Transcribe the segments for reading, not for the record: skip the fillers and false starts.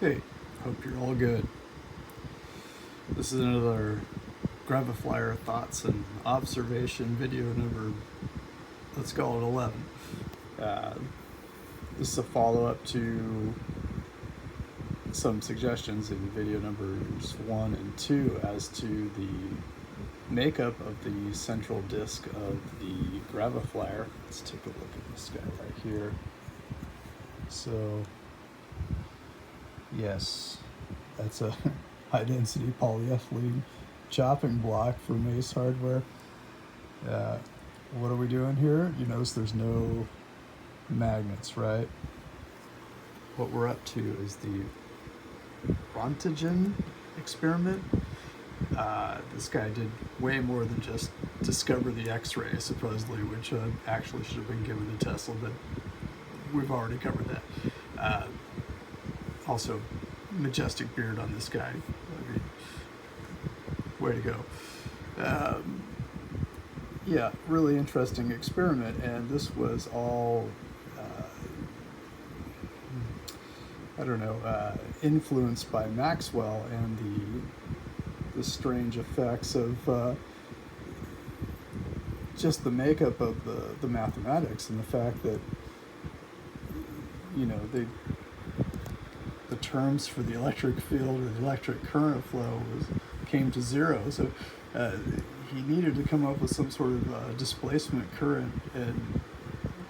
Hey, hope you're all good. This is another Graviflyer thoughts and observation video number, let's call it 11. Uh, this is a follow up to some suggestions in video numbers 1 and 2 as to the makeup of the central disk of the Graviflyer. Let's take a look at this guy right here. So, yes, that's a high density polyethylene chopping block for Mace hardware. What are we doing here? You notice there's no magnets, right? What we're up to is the Rontogen experiment. This guy did way more than just discover the X-ray, supposedly, which actually should have been given to Tesla, but we've already covered that. Also, majestic beard on this guy. I mean, way to go. Yeah, really interesting experiment, and this was all, influenced by Maxwell and the strange effects of just the makeup of the mathematics and the fact that, the terms for the electric field or the electric current flow came to zero. So he needed to come up with some sort of displacement current, and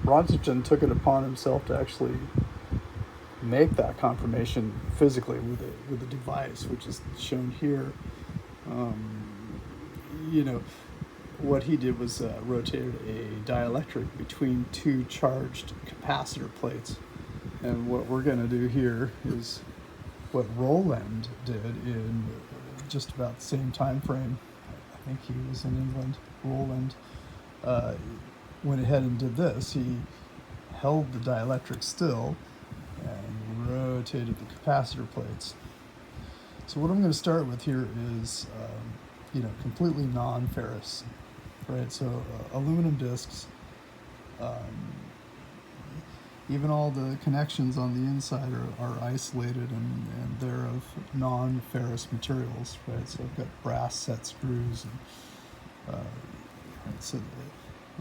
Rontogen took it upon himself to actually make that confirmation physically with a device, which is shown here. What he did was rotated a dielectric between two charged capacitor plates. And what we're going to do here is what Roland did in just about the same time frame. I think he was in England. Roland went ahead and did this. He held the dielectric still and rotated the capacitor plates. So what I'm going to start with here is, completely non-ferrous, right? So aluminum discs. Even all the connections on the inside are isolated, and they're of non-ferrous materials, right? So I've got brass set screws,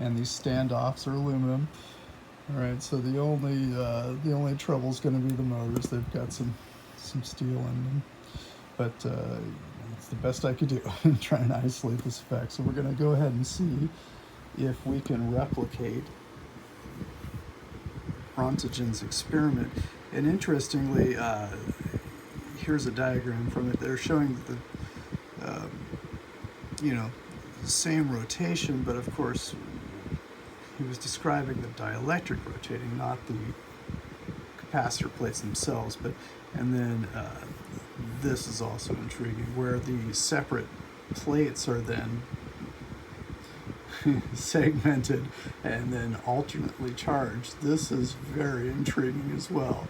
and these standoffs are aluminum. All right, so the only trouble is going to be the motors. They've got some steel in them, but it's the best I could do in trying to isolate this effect. So we're going to go ahead and see if we can replicate Rontogen's experiment. And interestingly, here's a diagram from it. They're showing the same rotation, but of course he was describing the dielectric rotating, not the capacitor plates themselves. And then this is also intriguing, where the separate plates are then segmented and then alternately charged. This is very intriguing as well.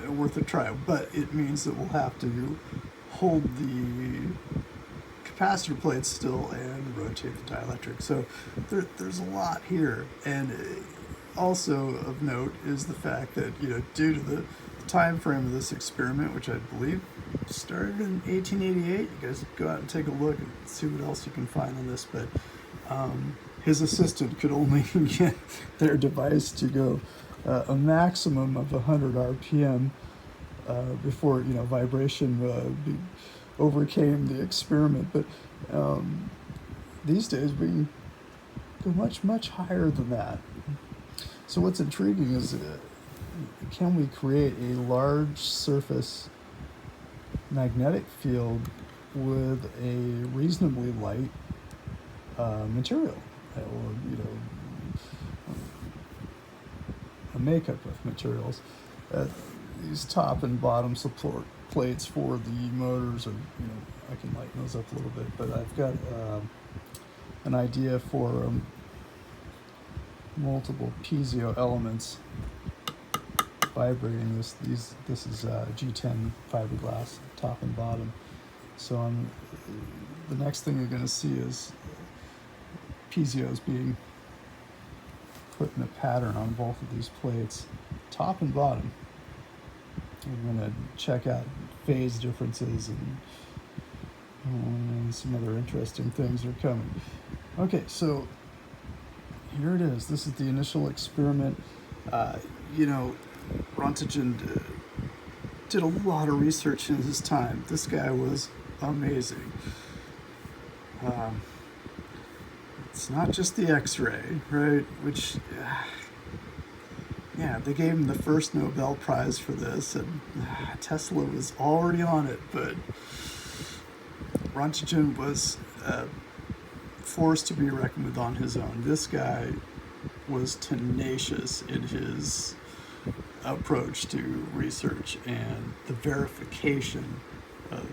Worth a try, but it means that we'll have to hold the capacitor plates still and rotate the dielectric. So there's a lot here. And also of note is the fact that, due to the time frame of this experiment, which I believe started in 1888. You guys go out and take a look and see what else you can find on this. But his assistant could only get their device to go a maximum of 100 RPM before vibration overcame the experiment. But these days we can go much higher than that. So what's intriguing is, can we create a large surface magnetic field with a reasonably light material, or a makeup of materials? These top and bottom support plates for the motors are, I can lighten those up a little bit, but I've got an idea for multiple piezo elements vibrating this. This is G10 fiberglass, top and bottom. So the next thing you're going to see is piezos being put in a pattern on both of these plates, top and bottom. We're going to check out phase differences and some other interesting things are coming. Okay, so here it is. This is the initial experiment. You know, Rontgen did a lot of research in his time. This guy was amazing. It's not just the X-ray, right? Which, yeah, they gave him the first Nobel Prize for this, and Tesla was already on it, but Rontgen was forced to be reckoned with on his own. This guy was tenacious in his approach to research and the verification of,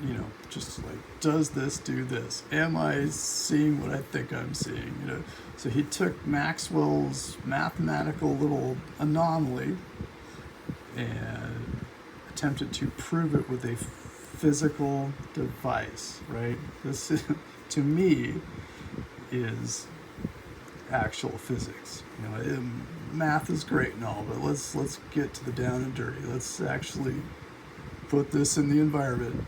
you know, just like, does this do this? Am I seeing what I think I'm seeing? You know, so he took Maxwell's mathematical little anomaly and attempted to prove it with a physical device, right? This, to me, is actual physics. You know, math is great and all, but let's get to the down and dirty. Let's actually put this in the environment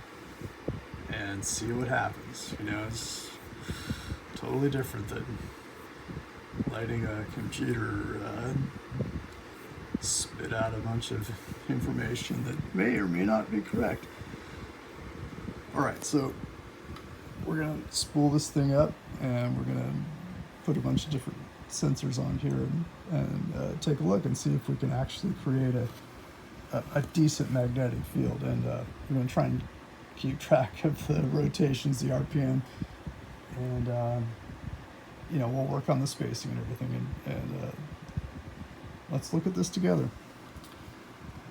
and see what happens. You know, it's totally different than letting a computer spit out a bunch of information that may or may not be correct. All right, so we're gonna spool this thing up, and we're gonna put a bunch of different sensors on here and take a look and see if we can actually create a decent magnetic field. And we're going to try and keep track of the rotations, the RPM, and you know, we'll work on the spacing and everything. And let's look at this together.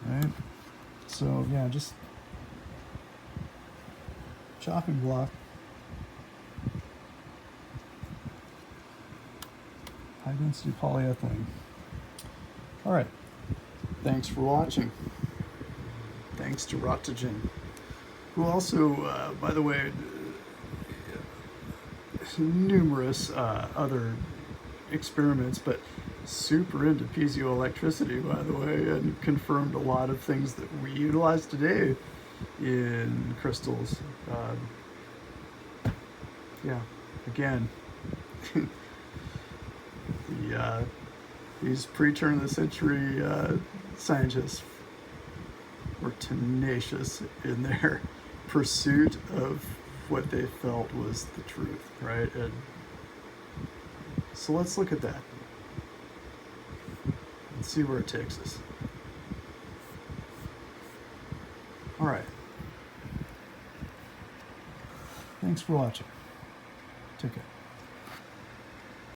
All right. So yeah, just chopping block. High density polyethylene. All right. Thanks for watching. Thanks to Rontgen, who also, by the way, numerous other experiments, but super into piezoelectricity, by the way, and confirmed a lot of things that we utilize today in crystals. Yeah, again, these pre-turn of the century scientists were tenacious in their pursuit of what they felt was the truth, right? And so let's look at that and see where it takes us. All right. Thanks for watching. Take care.